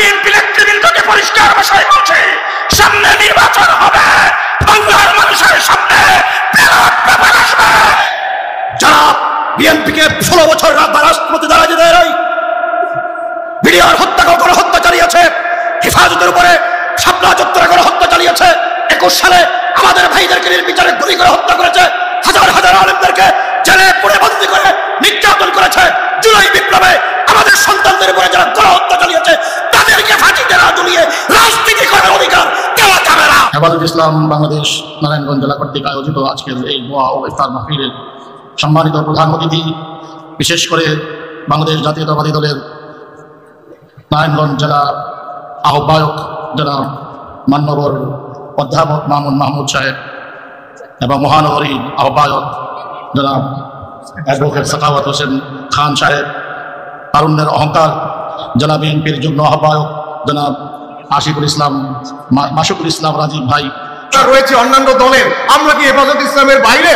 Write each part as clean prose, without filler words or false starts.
BNP নেতৃবৃন্দকে পরিষ্কার ভাষায় বলছে, সামনে নির্বাচন হবে, বাংলার মানুষের সামনে বিরাট ব্যাপার আসবে। যারা বিএনপিকে 16 বছর রাষ্ট্রপতি দ্বারা যেতে বিডিআর হত্যা করে হত্যা চালিয়েছে, হেফাজতের উপরে শাপলা চত্বরে করে হত্যা চালিয়েছে, 21 সালে আমাদের ভাইদেরকে নির্বিচারে গুলি করে হত্যা করেছে, হাজার হাজার আলেমদেরকে জেলে পুড়ে বন্দী করে নির্যাতন করেছে, জুলাই বিপ্লবে আমাদের সন্তানদের উপরে যারা গণহত্যা চালিয়েছে তাদেরকে ফাঁসিতে না ঝুলিয়ে রাজনীতি করার অধিকার দেওয়া যাবে না। হেফাজত ইসলাম বাংলাদেশ নারায়ণগঞ্জ জেলা কর্তৃক আয়োজিত আজকের এই দোয়া ও ইফতার মাহফিলের সম্মানিত প্রধান অতিথি, বিশেষ করে বাংলাদেশ জাতীয়তাবাদী দলের নারায়ণগঞ্জ জেলা আহ্বায়ক জনাব মান্যবর অধ্যাপক মামুন মাহমুদ সাহেব এবং মহানগরী আহ্বায়ক জনাব অ্যাডভোকেট সাখাওয়াত হোসেন খান সাহেব, তারুণ্যের অহংকার জনাব বিএনপির যুগ্ম আহ্বায়ক জনাব আশিকুল ইসলাম মাসুকুল ইসলাম রাজীব ভাই রয়েছে অন্যান্য দলের, আমরা কি হেফাজত ইসলামের বাইরে?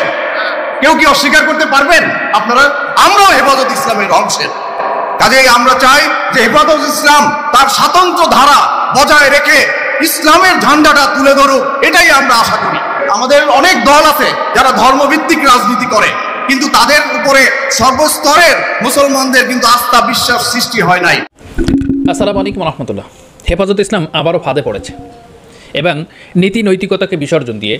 কেউ কি অস্বীকার করতে পারবেন আপনারা? আমরাও হেফাজত ইসলামের অংশের। কাজেই আমরা চাই যে হেফাজত ইসলাম তার স্বতন্ত্র ধারা বজায় রেখে ইসলামের ঝান্ডাটা তুলে ধরুক, এটাই আমরা আশা করি। আমাদের অনেক দল আছে যারা ধর্মভিত্তিক রাজনীতি করে, কিন্তু তাদের উপরে সর্বস্তরের মুসলমানদের কিন্তু আস্থা বিশ্বাস সৃষ্টি হয় নাই। আসসালামু আলাইকুম রহমতুল্লাহ। হেফাজত ইসলাম আবারও ফাঁদে পড়েছে এবং নীতি নৈতিকতাকে বিসর্জন দিয়ে,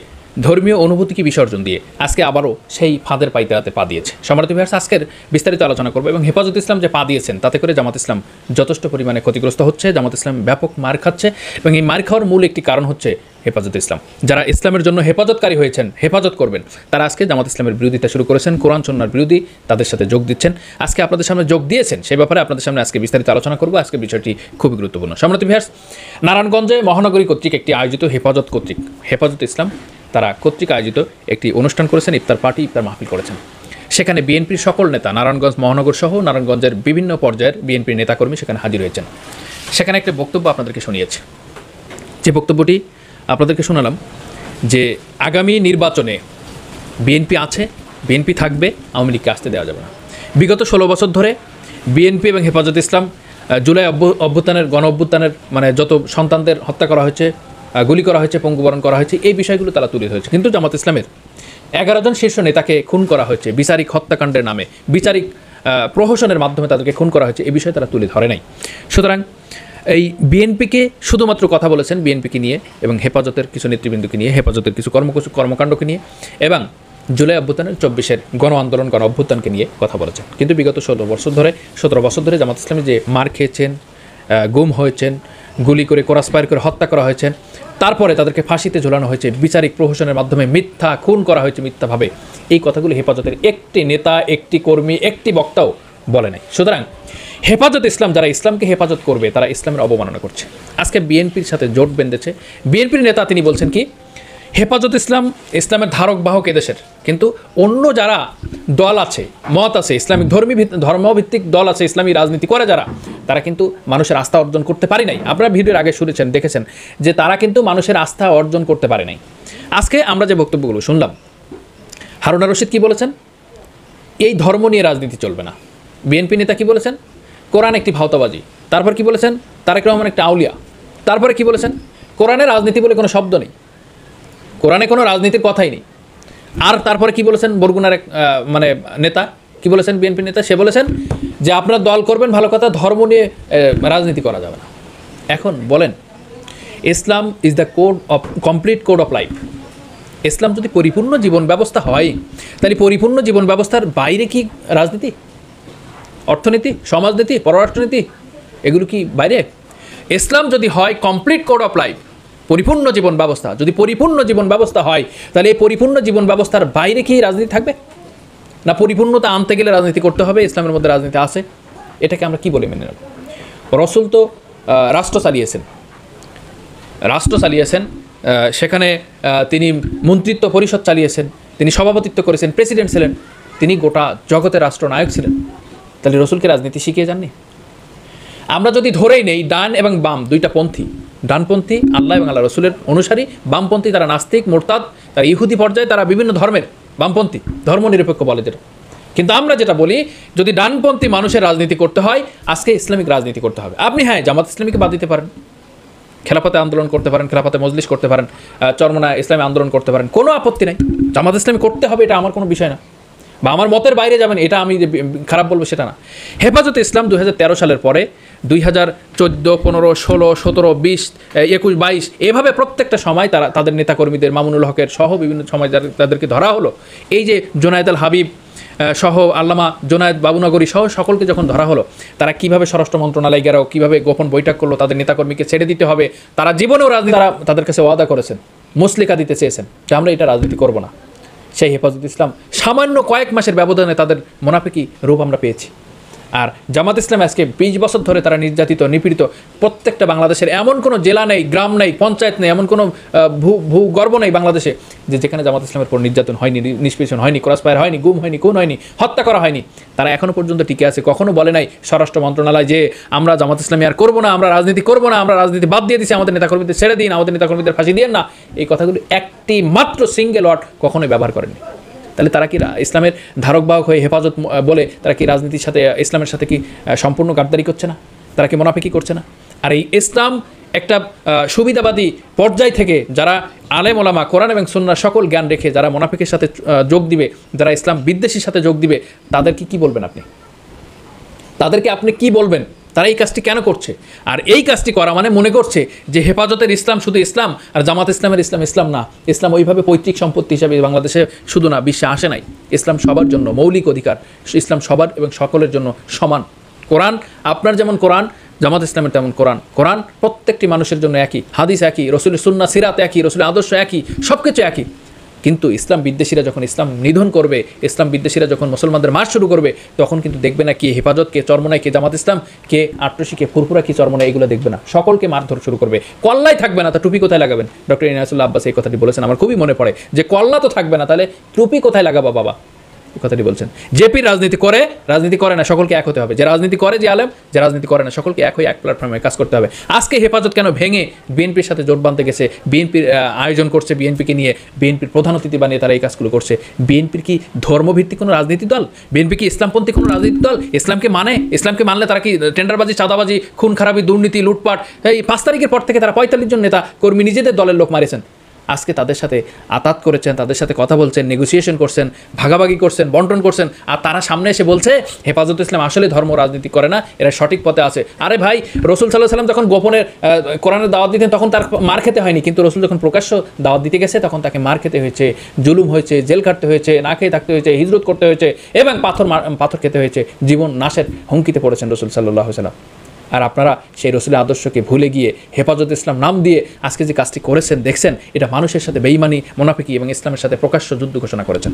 ধর্মীয় অনুভূতিকে বিসর্জন দিয়ে আজকে আবারও সেই ফাঁদের পাইতে পা দিয়েছে। সম্মানিত ভিউয়ার্স, আজকের বিস্তারিত আলোচনা করবো এবং হেফাজত ইসলাম যে পা দিয়েছেন তাতে করে জামাত ইসলাম যথেষ্ট পরিমাণে ক্ষতিগ্রস্ত হচ্ছে, জামাত ইসলাম ব্যাপক মার খাচ্ছে এবং এই মার খাওয়ার মূল একটি কারণ হচ্ছে হেফাজত ইসলাম। যারা ইসলামের জন্য হেফাজতকারী হয়েছেন, হেফাজত করবেন, তারা আজকে জামাত ইসলামের বিরোধিতা শুরু করেছেন, কোরআন সুন্নাহর বিরোধী, তাদের সাথে যোগ দিচ্ছেন। আজকে আপনাদের সামনে যোগ দিয়েছেন, সেই ব্যাপারে আপনাদের সামনে আজকে বিস্তারিত আলোচনা করবো। আজকের বিষয়টি খুবই গুরুত্বপূর্ণ। সম্মানিত ভিউয়ার্স, নারায়ণগঞ্জে মহানগরী কর্তৃক একটি আয়োজিত হেফাজত ইসলাম তারা কর্তৃক আয়োজিত একটি অনুষ্ঠান করেছেন, ইফতার পার্টি, ইফতার মাহফিল করেছেন। সেখানে বিএনপির সকল নেতা, নারায়ণগঞ্জ মহানগর সহ নারায়ণগঞ্জের বিভিন্ন পর্যায়ের বিএনপির নেতাকর্মী সেখানে হাজির হয়েছেন। সেখানে একটা বক্তব্য আপনাদেরকে শুনিয়েছে, যে বক্তব্যটি আপনাদেরকে শোনালাম যে আগামী নির্বাচনে বিএনপি আছে, বিএনপি থাকবে, আওয়ামী লীগকে আসতে দেওয়া যাবে না। বিগত 16 বছর ধরে বিএনপি এবং হেফাজত ইসলাম জুলাই অভ্যুত্থানের গণ অভ্যুত্থানের যত সন্তানদের হত্যা করা হয়েছে, গুলি করা হয়েছে, পঙ্গুবরণ করা হয়েছে, এই বিষয়গুলো তারা তুলে ধরেছে। কিন্তু জামাত ইসলামের 11 জন শীর্ষ নেতাকে খুন করা হয়েছে বিচারিক হত্যাকাণ্ডের নামে, বিচারিক প্রহসনের মাধ্যমে তাদেরকে খুন করা হয়েছে, এই বিষয়ে তারা তুলে ধরে নাই। সুতরাং এই বিএনপিকে শুধুমাত্র কথা বলেছেন বিএনপিকে নিয়ে এবং হেফাজতের কিছু নেতৃবৃন্দকে নিয়ে, হেফাজতের কিছু কর্মকাণ্ডকে নিয়ে এবং জুলাই অভ্যুত্থানের 24-এর গণ আন্দোলন, গণ অভ্যুত্থানকে নিয়ে কথা বলেছেন। কিন্তু বিগত 17 বছর ধরে জামাত ইসলামী যে মার খেয়েছেন, গুম হয়েছেন, গুলি করে ক্রসফায়ার করে হত্যা করা হয়েছে, তারপরে তাদেরকে ফাঁসিতে ঝোলানো হয়েছে, বিচারিক প্রহসনের মাধ্যমে মিথ্যা খুন করা হয়েছে মিথ্যাভাবে, এই কথাগুলো হেফাজতের একটি নেতা, একটি কর্মী, একটি বক্তাও বলে নাই। সুতরাং হেফাজত ইসলাম, যারা ইসলামকে হেফাজত করবে, তারা ইসলামের অবমাননা করছে। আজকে বিএনপির সাথে জোট বেঁধেছে। বিএনপির নেতা তিনি বলছেন কি, হেফাজত ইসলাম ইসলামের ধারক বাহক এদেশের, কিন্তু অন্য যারা দল আছে, মত আছে, ইসলামিক ধর্মভিত্তিক দল আছে, ইসলামী রাজনীতি করে যারা, তারা কিন্তু মানুষের আস্থা অর্জন করতে পারে নাই। আপনারা ভিডিওর আগে শুনেছেন, দেখেছেন যে তারা কিন্তু মানুষের আস্থা অর্জন করতে পারে নাই। আজকে আমরা যে বক্তব্যগুলো শুনলাম, হারুনা রশিদ কি বলেছেন, এই ধর্ম নিয়ে রাজনীতি চলবে না। বিএনপি নেতা কি বলেছেন, কোরআন একটি ভাওতাবাজি। তারপর কি বলেছেন, তারেক রহমান একটা আউলিয়া। তারপরে কি বলেছেন, কোরআনে রাজনীতি বলে কোনো শব্দ নেই, কোরআনে কোনো রাজনীতির কথাই নেই। আর তারপরে কি বলেছেন, বরগুনার এক নেতা কি বলেছেন, বিএনপি নেতা, সে বলেছেন যে আপনারা দল করবেন ভালো কথা, ধর্ম নিয়ে রাজনীতি করা যাবে না। এখন বলেন, Islam is the complete code of life. ইসলাম যদি পরিপূর্ণ জীবন ব্যবস্থা হয়, তাহলে পরিপূর্ণ জীবন ব্যবস্থার বাইরে কি রাজনীতি, অর্থনীতি, সমাজনীতি, পররাষ্ট্রনীতি, এগুলো কি বাইরে? ইসলাম যদি হয় কমপ্লিট কোড অফ লাইফ, পরিপূর্ণ জীবন ব্যবস্থা, যদি পরিপূর্ণ জীবন ব্যবস্থা হয়, তাহলে এই পরিপূর্ণ জীবন ব্যবস্থার বাইরে কি রাজনীতি থাকবে না? পরিপূর্ণতা আনতে গেলে রাজনীতি করতে হবে, ইসলামের মধ্যে রাজনীতি আছে, এটাকে আমরা কি বলে মেনে নেব? রসুল তো রাষ্ট্র চালিয়েছেন, সেখানে তিনি মন্ত্রিত্ব পরিষদ চালিয়েছেন, তিনি সভাপতিত্ব করেছেন, প্রেসিডেন্ট ছিলেন, তিনি গোটা জগতের রাষ্ট্রনায়ক ছিলেন। তাহলে রসুলকে রাজনীতি শিখিয়ে যাননি? আমরা যদি ধরেই নেই ডান এবং বাম দুইটা পন্থী, ডানপন্থী আল্লাহ এবং আল্লাহ রসুলের অনুসারী, বামপন্থী তারা নাস্তিক, মোরতাদ, তারা ইহুদি পর্যায়ে, তারা বিভিন্ন ধর্মের বামপন্থী, ধর্মনিরপেক্ষ বলে যেটা, কিন্তু আমরা যেটা বলি, যদি ডানপন্থী মানুষের রাজনীতি করতে হয়, আজকে ইসলামিক রাজনীতি করতে হবে। আপনি হ্যাঁ জামাত ইসলামীকে বাদ দিতে পারেন, খেলাফতে আন্দোলন করতে পারেন, খেলাফতে মজলিস করতে পারেন, চরমনা ইসলামী আন্দোলন করতে পারেন, কোনো আপত্তি নাই। জামাত ইসলামী করতে হবে এটা আমার কোনো বিষয় না, বা আমার মতের বাইরে যাবেন এটা আমি যে খারাপ বলবো সেটা না। হেফাজতে ইসলাম 2013 সালের পরে 2014, 15, 16, 17, 20, 21, 22 এভাবে প্রত্যেকটা সময় তাদের নেতাকর্মীদের, মামুনুল হকের সহ বিভিন্ন সময় তাদেরকে ধরা হলো। এই যে জোনায়েদ আল হাবিব সহ, আল্লামা জোনায়েদ বাবুনগরী সহ সকলকে যখন ধরা হলো, তারা কিভাবে স্বরাষ্ট্র মন্ত্রণালয় গেরাও, কিভাবে গোপন বৈঠক করলো, তাদের নেতাকর্মীকে ছেড়ে দিতে হবে, তারা জীবনেও রাজনীতি, তারা তাদের কাছে ওয়াদা করেছেন, মুসলিকা দিতে চেয়েছেন যে আমরা এটা রাজনীতি করব না। সেই হেফাজত ইসলাম সামান্য কয়েক মাসের ব্যবধানে তাদের মুনাফিকি রূপ আমরা পেয়েছি। আর জামাত ইসলাম আজকে 20 বছর ধরে তারা নির্যাতিত, নিপীড়িত। প্রত্যেকটা বাংলাদেশের এমন কোনো জেলা নেই, গ্রাম নেই, পঞ্চায়েত নেই, এমন কোনো ভূগর্ভ নেই বাংলাদেশে যেখানে জামাত ইসলামের উপর নির্যাতন হয়নি, নিষ্পেষণ হয়নি, ক্রসফায়ার হয়নি, গুম হয়নি, খুন হয়নি, হত্যা করা হয়নি। তারা এখনো পর্যন্ত টিকে আছে। কখনো বলে নাই স্বরাষ্ট্র মন্ত্রণালয় যে আমরা জামাত ইসলামী আর করবো না, আমরা রাজনীতি করবো না, আমরা রাজনীতি বাদ দিয়ে দিচ্ছি, আমাদের নেতাকর্মীদের ছেড়ে দিন, আমাদের নেতাকর্মীদের ফাঁসি দিন না। এই কথাগুলো একটি মাত্র সিঙ্গেল ওয়ার্ড কখনোই ব্যবহার করেনি। তাহলে তারা কি ইসলামের ধারক বাহক হয়ে হেফাজত বলে তারা কি রাজনীতির সাথে, ইসলামের সাথে কি সম্পূর্ণ গাদ্দারি করছে না? তারা কি মুনাফিকি করছে না? আর এই ইসলাম একটা সুবিধাবাদী পর্যায় থেকে যারা আলেম ওলামা, কোরআন এবং সুন্নাহ সকল জ্ঞান রেখে যারা মুনাফিকের সাথে যোগ দিবে, যারা ইসলাম বিদ্বেষীর সাথে যোগ দিবে, তাদেরকে কি বলবেন আপনি? তাদেরকে আপনি কি বলবেন? তারা এই কাজটি কেন করছে? আর এই কাজটি করা মানে মনে করছে যে হেফাজতের ইসলাম শুধু ইসলাম, আর জামাত ইসলামের ইসলাম ইসলাম না। ইসলাম ওইভাবে পৈতৃক সম্পত্তি হিসাবে বাংলাদেশে শুধু না, বিশ্বে আসে নাই। ইসলাম সবার জন্য মৌলিক অধিকার, ইসলাম সবার এবং সকলের জন্য সমান। কোরআন আপনার যেমন কোরআন, জামাত ইসলামের তেমন কোরআন। কোরআন প্রত্যেকটি মানুষের জন্য একই, হাদিস একই, রসুলের সুন্নাহ সিরাত একই, রসুলের আদর্শ একই, সব কিছু একই। কিন্তু ইসলাম বিদ্বেষীরা যখন ইসলাম নিধন করবে, ইসলাম বিদ্বেষীরা যখন মুসলমানদের মার শুরু করবে, তখন কিন্তু দেখবে না কে হেফাজত, কে চরমনাই, কে জামাত ইসলাম, কে আট্রসি, কে ফুরফুরা, কি চরমনাই, এগুলো দেখবে না। সকলকে মারধর শুরু করবে। কল্লাই থাকবে না, তা টুপি কোথায় লাগাবেন? ডক্টর ইনায়াতুল্লাহ আব্বাস এই কথাটি বলেছেন, আমার খুবই মনে পড়ে যে কল্লা তো থাকবে না, তাহলে টুপি কোথায় লাগাবা বাবা? কথাটি বলছেন। জেপি রাজনীতি করে না, সকলকে এক হতে হবে। যে রাজনীতি করে, যে আলেম, যে রাজনীতি করে না, সকলকে এক হয়ে এক প্ল্যাটফর্মে কাজ করতে হবে। আজকে হেফাজত কেন ভেঙে বিএনপির সাথে জোট বাঁধতে গেছে? বিএনপির আয়োজন করছে, বিএনপিকে নিয়ে বিএনপির প্রধান অতিথি বানিয়ে তারা এই কাজগুলো করছে। বিএনপির কি ধর্মভিত্তিক কোনো রাজনীতি দল? বিএনপি কি ইসলামপন্থী কোনো রাজনীতি দল? ইসলামকে মানে? ইসলামকে মানলে তারা কি টেন্ডারবাজি, চাঁদাবাজি, খুন খারাপি, দুর্নীতি, লুটপাট, এই 5 তারিখের পর থেকে তারা 45 জন নেতা কর্মী নিজেদের দলের লোক মারেছেন। আজকে তাদের সাথে আতাত করেছেন, তাদের সাথে কথা বলছেন, নেগোসিয়েশন করছেন, ভাগাভাগি করছেন, বন্টন করছেন, আর তারা সামনে এসে বলছে হেফাজত ইসলাম আসলে ধর্ম রাজনীতি করে না, এরা সঠিক পথে আছে। আরে ভাই, রসুল সাল্লাল্লাহু আলাইহি ওয়াসাল্লাম যখন গোপনের কোরআনের দাওয়াত দিতেন তখন তার মার খেতে হয়নি, কিন্তু রসুল যখন প্রকাশ্য দাওয়াত দিতে গেছে তখন তাকে মার খেতে হয়েছে, জুলুম হয়েছে, জেল কাটতে হয়েছে, না খেয়ে থাকতে হয়েছে, হিজরত করতে হয়েছে, এবং পাথর খেতে হয়েছে, জীবন নাশের হুমকিতে পড়েছেন রসুল সাল্লাল্লাহু আলাইহি ওয়াসাল্লাম। আর আপনারা সেই রসুলের আদর্শকে ভুলে গিয়ে হেফাজত ইসলাম নাম দিয়ে আজকে যে কাজটি করেছেন, দেখছেন এটা মানুষের সাথে বেঈমানি, মুনাফিকি এবং ইসলামের সাথে প্রকাশ্য যুদ্ধ ঘোষণা করেছেন।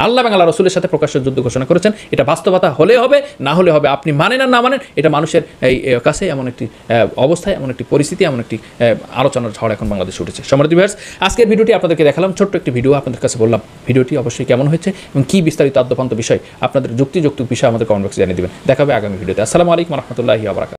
আল্লাহ এবং আল্লাহ রসুলের সাথে প্রকাশ্য যুদ্ধ ঘোষণা করেছেন। এটা বাস্তবতা হলে হবে, না হলে হবে। আপনি মানেন আর না মানেন, এটা মানুষের এই কাছে এমন একটি অবস্থায়, এমন একটি পরিস্থিতি, এমন একটি আলোচনার ঝড় এখন বাংলাদেশে উঠেছে। সম্মানিত ভিউয়ার্স, আজকের ভিডিওটি আপনাদেরকে দেখালাম, ছোট্ট একটি ভিডিও আপনাদের কাছে বললাম। ভিডিওটি অবশ্যই কেমন হয়েছে এবং কী বিস্তারিত আদ্যপান্ত বিষয়, আপনাদের যুক্তিযুক্ত বিষয় আমাদের কমেন্ট বক্সে জানিয়ে দেবেন। দেখা হবে আগামী ভিডিওতে। আসসালামু আলাইকুম ওয়া রাহমাতুল্লাহি ওয়া বারাকাতুহু।